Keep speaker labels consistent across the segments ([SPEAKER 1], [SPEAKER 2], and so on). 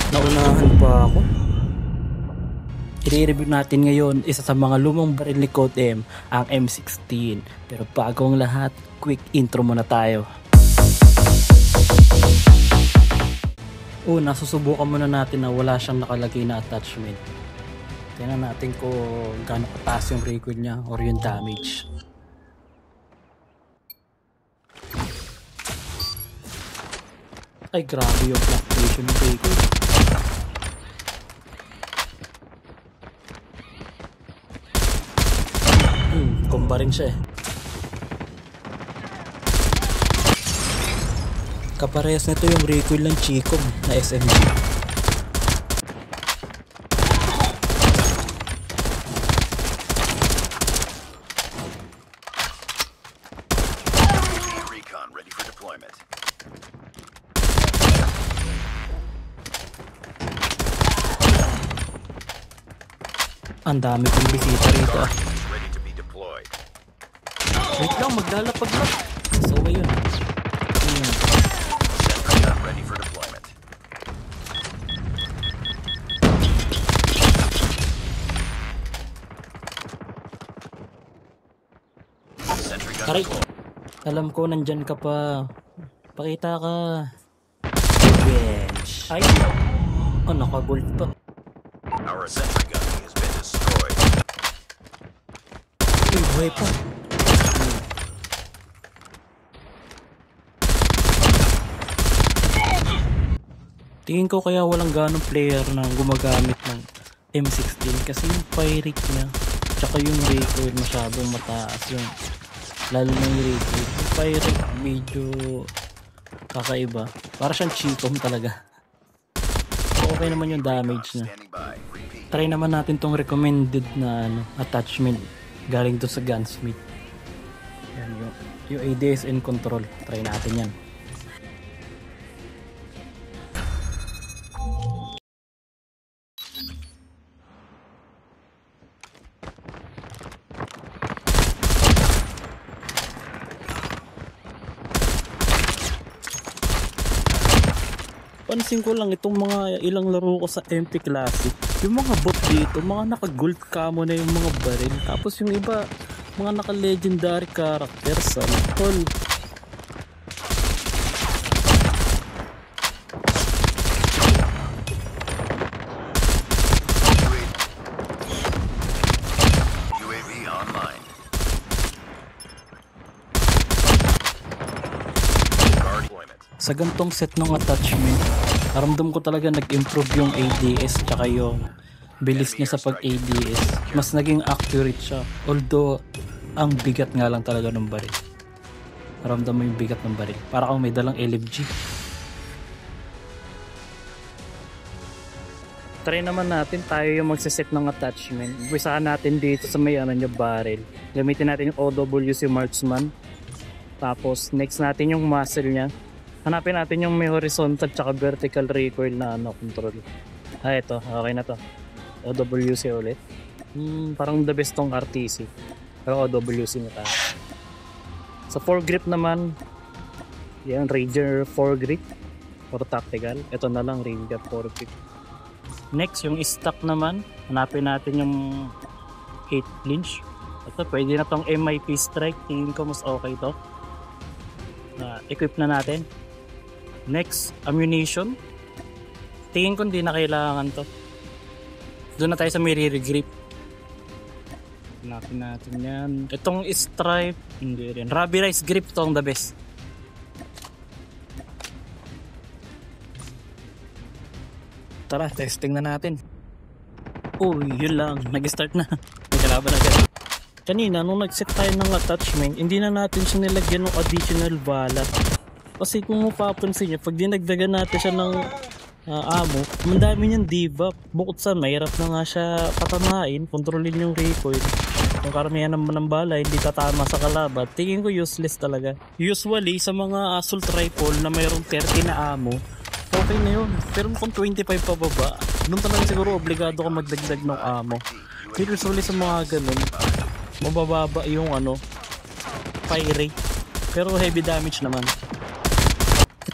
[SPEAKER 1] Naunahan pa ako. I-review natin ngayon isa sa mga lumang baril ni Code M, ang M16. Pero bago ang lahat, quick intro muna tayo. Una, susubukan muna natin na wala siyang nakalagay na attachment. Tingnan natin kung gaano kataas yung recoil niya or yung damage. Ay, grabe yung fluctuation ng recoil. Kumba rin siya eh. Kaparehas nito yung recoil ng Chicom na SMG.
[SPEAKER 2] Recon ready for deployment.
[SPEAKER 1] Ang dami kong bisita rito ah.
[SPEAKER 2] Ready to be deployed.
[SPEAKER 1] Wait lang, maglalapag lang. So ayun.
[SPEAKER 2] Recon ready for deployment. Sentry gun
[SPEAKER 1] Aray,
[SPEAKER 2] deployed.
[SPEAKER 1] alam ko nandyan ka pa. Pakita ka. Revenge. Ay, oh, nakagold pa.
[SPEAKER 2] Our sentry gun has been destroyed.
[SPEAKER 1] Uy, buhay pa. Tingin ko kaya walang ganong player na gumagamit ng M16 kasi yung fire rate niya tsaka yung recoil masyadong mataas yung lalo na yung recoil. Yung fire rate medyo kakaiba. Para siyang Chicom talaga. So, okay naman yung damage niya.
[SPEAKER 2] Standing by. Repeat.
[SPEAKER 1] Try naman natin tong recommended na attachment galing to sa Gunsmith. Yan, yung ADSN control. Try natin yan. Pansin ko lang itong mga ilang laro ko sa MP Classic, yung mga bot dito, mga naka-gold camo na yung mga baril. Tapos yung iba, mga naka-legendary characters. Tol.
[SPEAKER 2] UAV online. Guard deployment.
[SPEAKER 1] Sa gantong set ng attachment, naramdam ko talaga nag-improve yung ADS tsaka yung bilis niya sa pag-ADS. Mas naging accurate siya. Although, ang bigat nga lang talaga ng baril. Naramdam mo yung bigat ng baril. Para kung may dalang LMG. Try naman natin tayo yung magsiset ng attachment. Umpisahan natin dito sa may ano niya baril. Gamitin natin yung OWC Marksman. Tapos next natin yung muzzle niya. Hanapin natin yung may horizontal tsaka vertical recoil na control. Ah, ito. Okay na to. OWC ulit. Parang the best tong RTC. Pero OWC na tayo. Sa foregrip naman, yan, Ranger foregrip or tactical. Ito na lang, Ranger foregrip. Next, yung stock naman. Hanapin natin yung 8 flinch. Ito, pwede na tong MIP strike. Tingin ko mas okay to. Equip na natin. Next, ammunition. Tingin ko hindi na kailangan to. Doon na tayo sa mirror grip. Hanapin natin yan. Itong stripe, hindi rin. Rubberized grip to ang the best. Tara, testing na natin. Uy, yun lang. Nag-start na. May kalaban agad. Kanina, nung nag-set tayo ng attachment, hindi na natin siya nilagyan ng additional bala. Kasi kung mapapansin nyo, pag dinagdagan natin siya ng ammo, mandami niyang debuff. Bukod sa mahirap na nga siya patamain, kontrolin yung recoil. Kung karamihan naman ng bala, hindi tatama sa kalaban, tingin ko useless talaga. Usually, sa mga assault rifle na mayroong 30 na ammo, okay na yun. Pero kung 25 pababa, doon talaga siguro obligado ka magdagdag ng ammo. Pero usually sa mga ganun, mabababa yung fire rate. Pero heavy damage naman.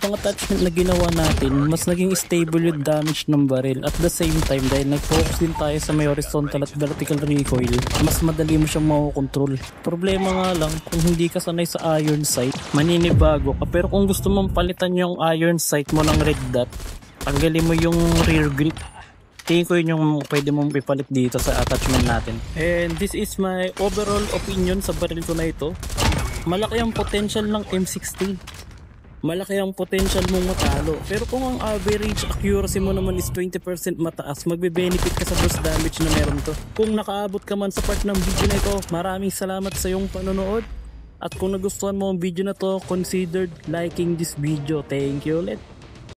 [SPEAKER 1] ganitong attachment na ginawa natin, mas naging stable yung damage ng barrel. At the same time, dahil nag-focus din tayo sa may horizontal at vertical recoil, mas madali mo siyang makokontrol. Problema nga lang, kung hindi ka sanay sa iron sight, maninibago ka. Pero kung gusto mong palitan yung iron sight mo ng red dot, tanggalin mo yung rear grip. Tingin ko yun yung pwede mong ipalit dito sa attachment natin. And this is my overall opinion sa barrel ko na ito. Malaki ang potential ng M16. Malaki ang potential mong matalo. Pero kung ang average accuracy mo naman is 20% mataas, magbe-benefit ka sa burst damage na meron to. Kung nakaabot ka man sa part ng video na ito, maraming salamat sa iyong panonood. At kung nagustuhan mo ang video na to, consider liking this video. Thank you ulit.